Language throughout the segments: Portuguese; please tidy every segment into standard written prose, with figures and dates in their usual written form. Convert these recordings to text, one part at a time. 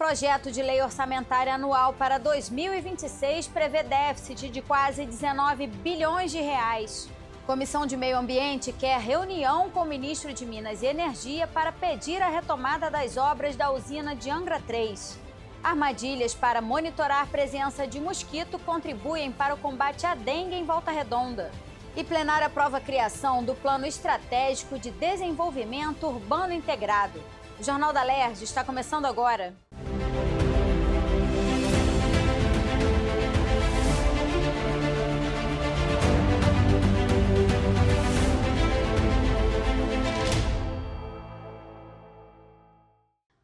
Projeto de lei orçamentária anual para 2026 prevê déficit de quase 19 bilhões de reais. Comissão de Meio Ambiente quer reunião com o ministro de Minas e Energia para pedir a retomada das obras da usina de Angra 3. Armadilhas para monitorar a presença de mosquito contribuem para o combate à dengue em Volta Redonda. E plenária aprova a criação do Plano Estratégico de Desenvolvimento Urbano Integrado. O Jornal da LERJ está começando agora.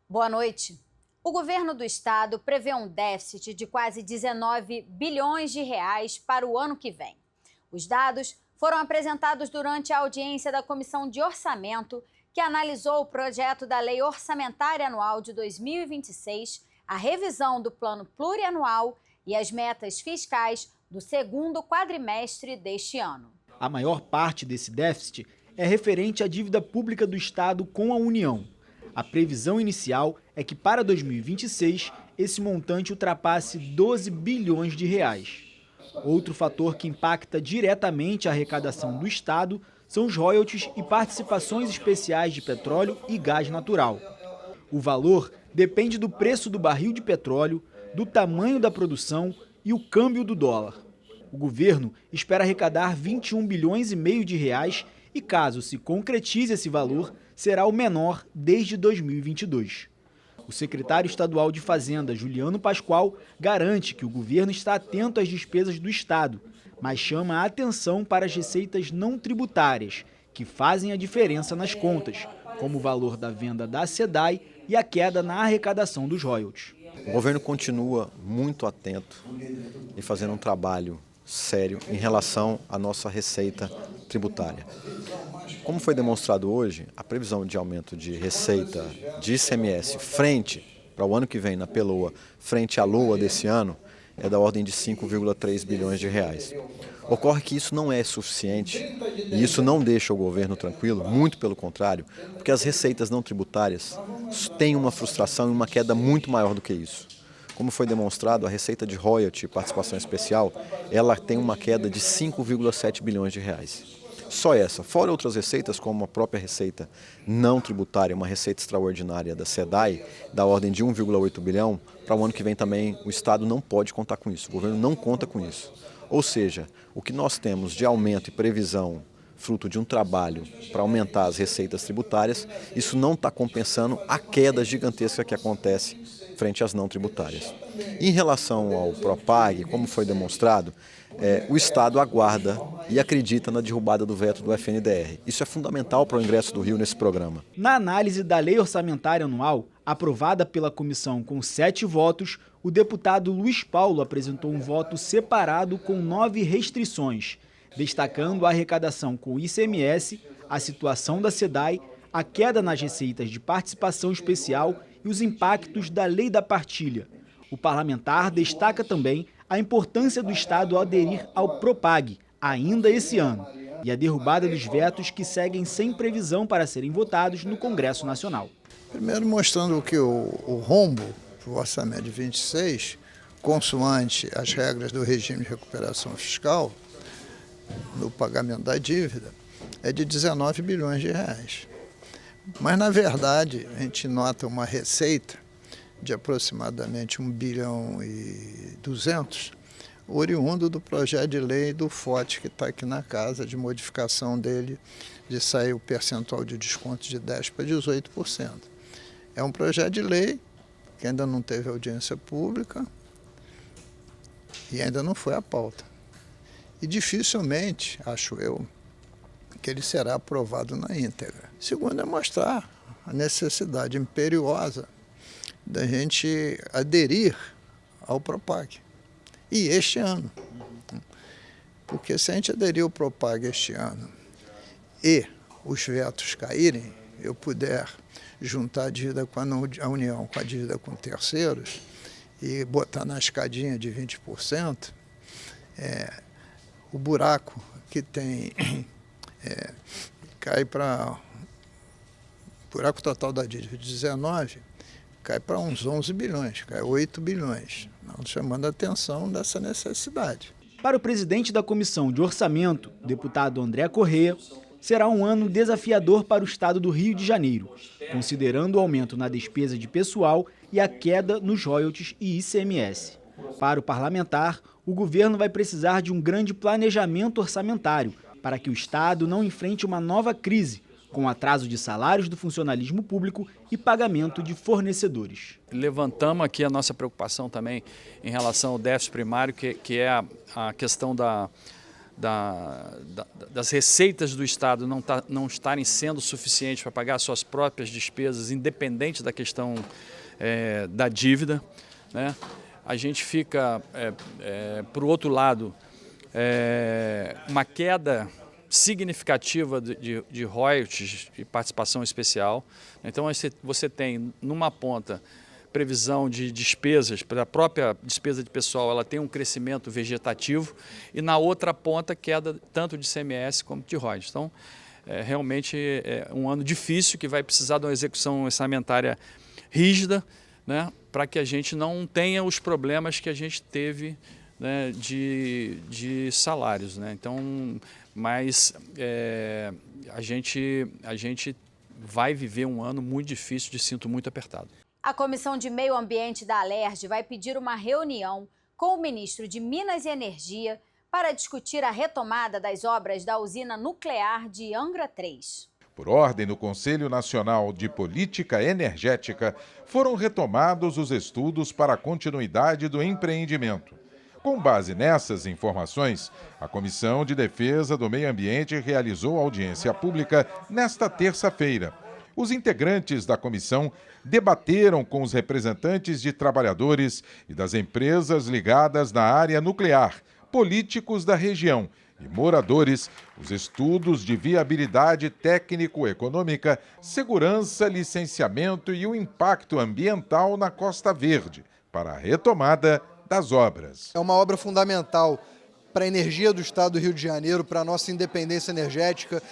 Boa noite. O governo do estado prevê um déficit de quase 19 bilhões de reais para o ano que vem. Os dados foram apresentados durante a audiência da Comissão de Orçamento, que analisou o projeto da Lei Orçamentária Anual de 2026, a revisão do Plano Plurianual e as metas fiscais do segundo quadrimestre deste ano. A maior parte desse déficit é referente à dívida pública do estado com a União. A previsão inicial é que para 2026 esse montante ultrapasse 12 bilhões de reais. Outro fator que impacta diretamente a arrecadação do estado são os royalties e participações especiais de petróleo e gás natural. O valor depende do preço do barril de petróleo, do tamanho da produção e o câmbio do dólar. O governo espera arrecadar 21 bilhões e meio de reais e, caso se concretize esse valor, será o menor desde 2022. O secretário estadual de Fazenda, Juliano Pascoal, garante que o governo está atento às despesas do estado, mas chama a atenção para as receitas não tributárias, que fazem a diferença nas contas, como o valor da venda da SEDAI e a queda na arrecadação dos royalties. O governo continua muito atento e fazendo um trabalho sério em relação à nossa receita tributária. Como foi demonstrado hoje, a previsão de aumento de receita de ICMS frente para o ano que vem na PELOA, frente à LOA desse ano, é da ordem de 5,3 bilhões de reais. Ocorre que isso não é suficiente e isso não deixa o governo tranquilo, muito pelo contrário, porque as receitas não tributárias têm uma frustração e uma queda muito maior do que isso. Como foi demonstrado, a receita de royalty e participação especial, ela tem uma queda de 5,7 bilhões de reais. Só essa, fora outras receitas, como a própria receita não tributária, uma receita extraordinária da SEDAI, da ordem de 1,8 bilhão, para o ano que vem também o Estado não pode contar com isso, o governo não conta com isso. Ou seja, o que nós temos de aumento e previsão fruto de um trabalho para aumentar as receitas tributárias, isso não está compensando a queda gigantesca que acontece frente às não tributárias. Em relação ao Propag, como foi demonstrado, o Estado aguarda e acredita na derrubada do veto do FNDR. Isso é fundamental para o ingresso do Rio nesse programa. Na análise da Lei Orçamentária Anual, aprovada pela comissão com 7 votos, o deputado Luiz Paulo apresentou um voto separado com 9 restrições, destacando a arrecadação com o ICMS, a situação da SEDAI, a queda nas receitas de participação especial e os impactos da Lei da Partilha. O parlamentar destaca também a importância do Estado aderir ao Propag, ainda esse ano, e a derrubada dos vetos que seguem sem previsão para serem votados no Congresso Nacional. Primeiro mostrando que o rombo para o orçamento de 26, consoante as regras do regime de recuperação fiscal, no pagamento da dívida, é de 19 bilhões de reais. Mas, na verdade, a gente nota uma receita de aproximadamente 1 bilhão e 200, oriundo do projeto de lei do FOT, que está aqui na casa, de modificação dele, de sair o percentual de desconto de 10% para 18%. É um projeto de lei que ainda não teve audiência pública e ainda não foi à pauta. E dificilmente, acho eu, que ele será aprovado na íntegra. Segundo, é mostrar a necessidade imperiosa da gente aderir ao Propag. E este ano. Porque se a gente aderir ao Propag este ano e os vetos caírem, eu puder juntar a dívida com a União com a dívida com terceiros e botar na escadinha de 20%, o buraco que tem cai para buraco total da dívida de 19, cai para uns 11 bilhões, cai 8 bilhões, não chamando a atenção dessa necessidade. Para o presidente da Comissão de Orçamento, deputado André Corrêa, será um ano desafiador para o estado do Rio de Janeiro, considerando o aumento na despesa de pessoal e a queda nos royalties e ICMS. Para o parlamentar, o governo vai precisar de um grande planejamento orçamentário para que o estado não enfrente uma nova crise, com atraso de salários do funcionalismo público e pagamento de fornecedores. Levantamos aqui a nossa preocupação também em relação ao déficit primário, que é a questão das receitas do Estado não estarem sendo suficientes para pagar suas próprias despesas, independente da questão da dívida, né? A gente fica, por outro lado, uma queda significativa de royalties e participação especial. Então você tem numa ponta previsão de despesas, para a própria despesa de pessoal ela tem um crescimento vegetativo e na outra ponta queda tanto de ICMS como de royalties. Então realmente é um ano difícil que vai precisar de uma execução orçamentária rígida, né, para que a gente não tenha os problemas que a gente teve, né, de salários, né? Então, mas a gente vai viver um ano muito difícil, de cinto muito apertado. A Comissão de Meio Ambiente da Alerj vai pedir uma reunião com o ministro de Minas e Energia para discutir a retomada das obras da usina nuclear de Angra 3. Por ordem do Conselho Nacional de Política Energética, foram retomados os estudos para a continuidade do empreendimento. Com base nessas informações, a Comissão de Defesa do Meio Ambiente realizou audiência pública nesta terça-feira. Os integrantes da comissão debateram com os representantes de trabalhadores e das empresas ligadas na área nuclear, políticos da região e moradores, os estudos de viabilidade técnico-econômica, segurança, licenciamento e o impacto ambiental na Costa Verde para a retomada das obras. É uma obra fundamental para a energia do estado do Rio de Janeiro, para a nossa independência energética.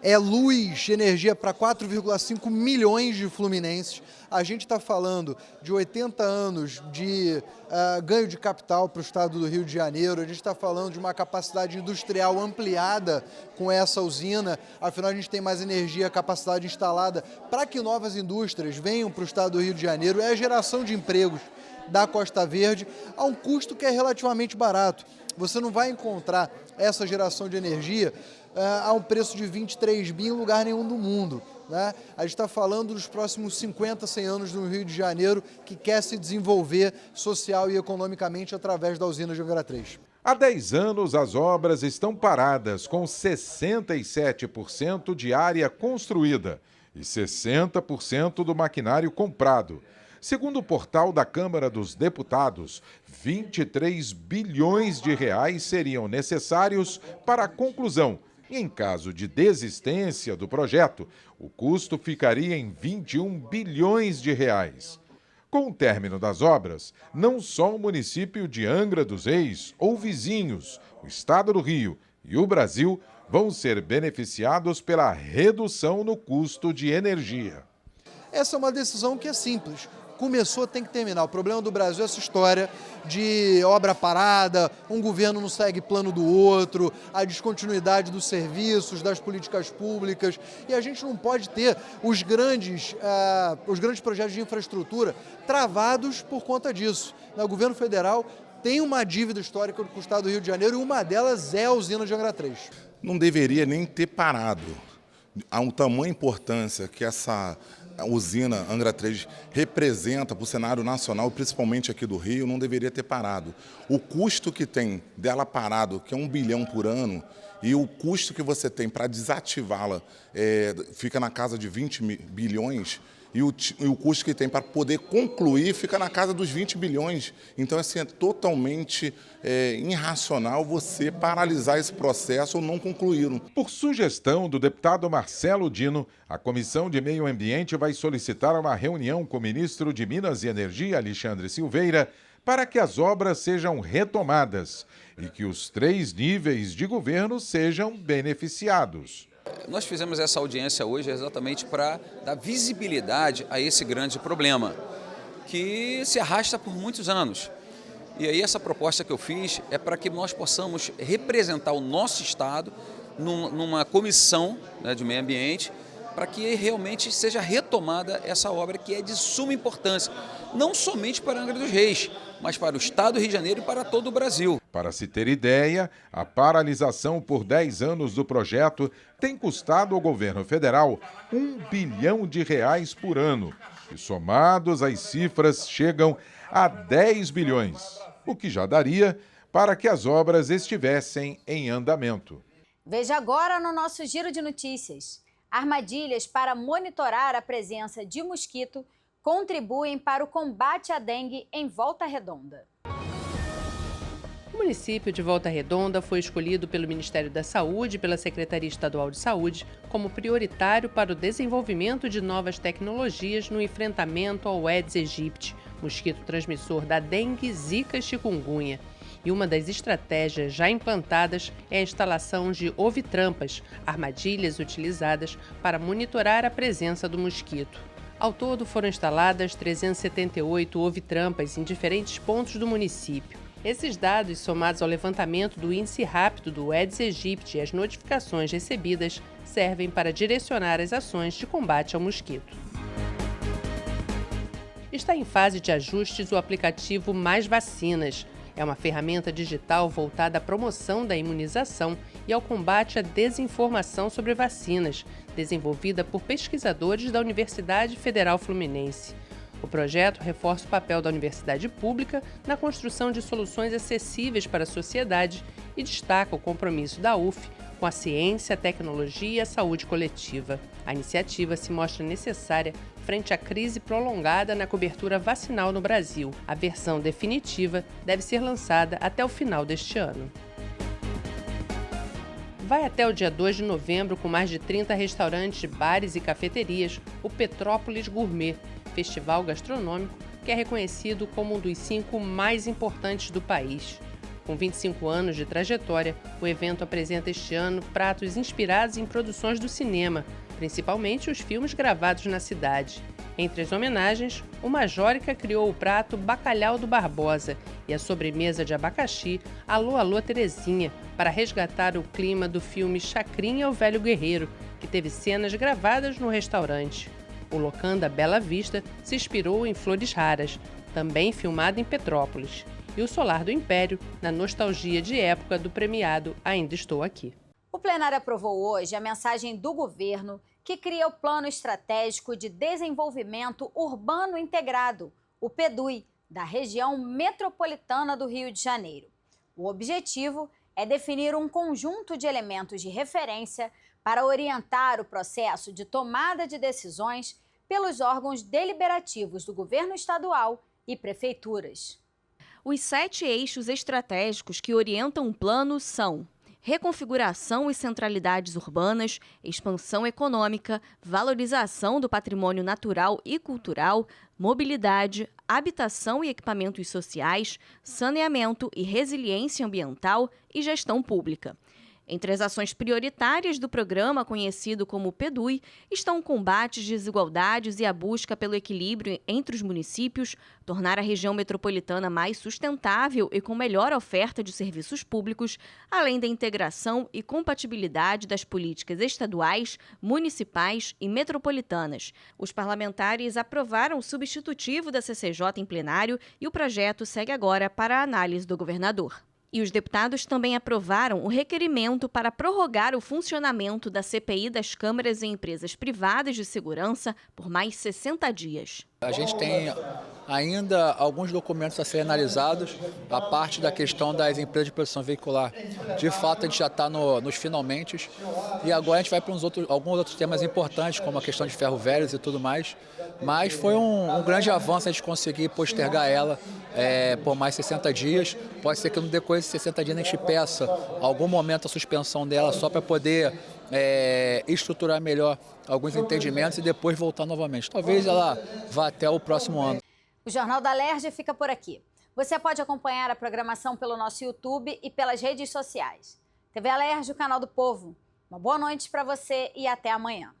É luz, energia para 4,5 milhões de fluminenses. A gente está falando de 80 anos de ganho de capital para o estado do Rio de Janeiro. A gente está falando de uma capacidade industrial ampliada com essa usina. Afinal, a gente tem mais energia, capacidade instalada para que novas indústrias venham para o estado do Rio de Janeiro. É a geração de empregos da Costa Verde a um custo que é relativamente barato. Você não vai encontrar essa geração de energia a um preço de 23 bi em lugar nenhum do mundo, né? A gente está falando dos próximos 50, 100 anos no Rio de Janeiro, que quer se desenvolver social e economicamente através da usina de Angra 3. Há 10 anos, as obras estão paradas, com 67% de área construída e 60% do maquinário comprado. Segundo o portal da Câmara dos Deputados, 23 bilhões de reais seriam necessários para a conclusão. E em caso de desistência do projeto, o custo ficaria em 21 bilhões de reais. Com o término das obras, não só o município de Angra dos Reis ou vizinhos, o estado do Rio e o Brasil vão ser beneficiados pela redução no custo de energia. Essa é uma decisão que é simples. Começou, tem que terminar. O problema do Brasil é essa história de obra parada, um governo não segue plano do outro, a descontinuidade dos serviços, das políticas públicas, e a gente não pode ter os grandes projetos de infraestrutura travados por conta disso. O governo federal tem uma dívida histórica com o estado do Rio de Janeiro e uma delas é a usina de Angra 3. Não deveria nem ter parado. Há uma tamanha importância que essa usina Angra 3 representa para o cenário nacional, principalmente aqui do Rio, não deveria ter parado. O custo que tem dela parado, que é 1 bilhão por ano, e o custo que você tem para desativá-la fica na casa de 20 bilhões, e o custo que tem para poder concluir fica na casa dos 20 bilhões. Então, assim, é totalmente irracional você paralisar esse processo ou não concluí-lo. Por sugestão do deputado Marcelo Dino, a Comissão de Meio Ambiente vai solicitar uma reunião com o ministro de Minas e Energia, Alexandre Silveira, para que as obras sejam retomadas e que os 3 níveis de governo sejam beneficiados. Nós fizemos essa audiência hoje exatamente para dar visibilidade a esse grande problema. que se arrasta por muitos anos. E aí essa proposta que eu fiz é para que nós possamos representar o nosso estado numa comissão, né, de meio ambiente, para que realmente seja retomada essa obra que é de suma importância, não somente para Angra dos Reis, mas para o estado do Rio de Janeiro e para todo o Brasil. Para se ter ideia, a paralisação por 10 anos do projeto tem custado ao governo federal R$1 bilhão por ano, e somados as cifras chegam a 10 bilhões, o que já daria para que as obras estivessem em andamento. Veja agora no nosso Giro de Notícias. Armadilhas para monitorar a presença de mosquito contribuem para o combate à dengue em Volta Redonda. O município de Volta Redonda foi escolhido pelo Ministério da Saúde e pela Secretaria Estadual de Saúde como prioritário para o desenvolvimento de novas tecnologias no enfrentamento ao Aedes aegypti, mosquito transmissor da dengue, zika e chikungunya. E uma das estratégias já implantadas é a instalação de ovitrampas, armadilhas utilizadas para monitorar a presença do mosquito. Ao todo, foram instaladas 378 ovitrampas em diferentes pontos do município. Esses dados, somados ao levantamento do índice rápido do Aedes aegypti e as notificações recebidas, servem para direcionar as ações de combate ao mosquito. Está em fase de ajustes o aplicativo Mais Vacinas. É uma ferramenta digital voltada à promoção da imunização e ao combate à desinformação sobre vacinas, desenvolvida por pesquisadores da Universidade Federal Fluminense. O projeto reforça o papel da universidade pública na construção de soluções acessíveis para a sociedade e destaca o compromisso da UF com a ciência, a tecnologia e a saúde coletiva. A iniciativa se mostra necessária frente à crise prolongada na cobertura vacinal no Brasil. A versão definitiva deve ser lançada até o final deste ano. Vai até o dia 2 de novembro, com mais de 30 restaurantes, bares e cafeterias, o Petrópolis Gourmet, festival gastronômico que é reconhecido como um dos 5 mais importantes do país. Com 25 anos de trajetória, o evento apresenta este ano pratos inspirados em produções do cinema, principalmente os filmes gravados na cidade. Entre as homenagens, o Majórica criou o prato Bacalhau do Barbosa e a sobremesa de abacaxi Alô, Alô, Terezinha, para resgatar o clima do filme Chacrinha, o Velho Guerreiro, que teve cenas gravadas no restaurante. O Locanda Bela Vista se inspirou em Flores Raras, também filmado em Petrópolis, e o Solar do Império, na nostalgia de época do premiado Ainda Estou Aqui. O plenário aprovou hoje a mensagem do governo que cria o Plano Estratégico de Desenvolvimento Urbano Integrado, o PEDUI, da região metropolitana do Rio de Janeiro. O objetivo é definir um conjunto de elementos de referência para orientar o processo de tomada de decisões pelos órgãos deliberativos do governo estadual e prefeituras. Os 7 eixos estratégicos que orientam o plano são: reconfiguração e centralidades urbanas, expansão econômica, valorização do patrimônio natural e cultural, mobilidade, habitação e equipamentos sociais, saneamento e resiliência ambiental e gestão pública. Entre as ações prioritárias do programa, conhecido como PEDUI, estão o combate às desigualdades e a busca pelo equilíbrio entre os municípios, tornar a região metropolitana mais sustentável e com melhor oferta de serviços públicos, além da integração e compatibilidade das políticas estaduais, municipais e metropolitanas. Os parlamentares aprovaram o substitutivo da CCJ em plenário e o projeto segue agora para a análise do governador. E os deputados também aprovaram o requerimento para prorrogar o funcionamento da CPI das câmaras e empresas privadas de segurança por mais 60 dias. A gente tem ainda alguns documentos a serem analisados, a parte da questão das empresas de produção veicular. De fato, a gente já está nos finalmente, e agora a gente vai para alguns outros temas importantes, como a questão de ferro velhos e tudo mais. Mas foi um grande avanço a gente conseguir postergar ela por mais 60 dias. Pode ser que no decorrer de 60 dias a gente peça algum momento a suspensão dela só para poder estruturar melhor alguns entendimentos e depois voltar novamente. Talvez ela vá até o próximo ano. O Jornal da Alerj fica por aqui. Você pode acompanhar a programação pelo nosso YouTube e pelas redes sociais. TV Alerj, o canal do povo. Uma boa noite para você e até amanhã.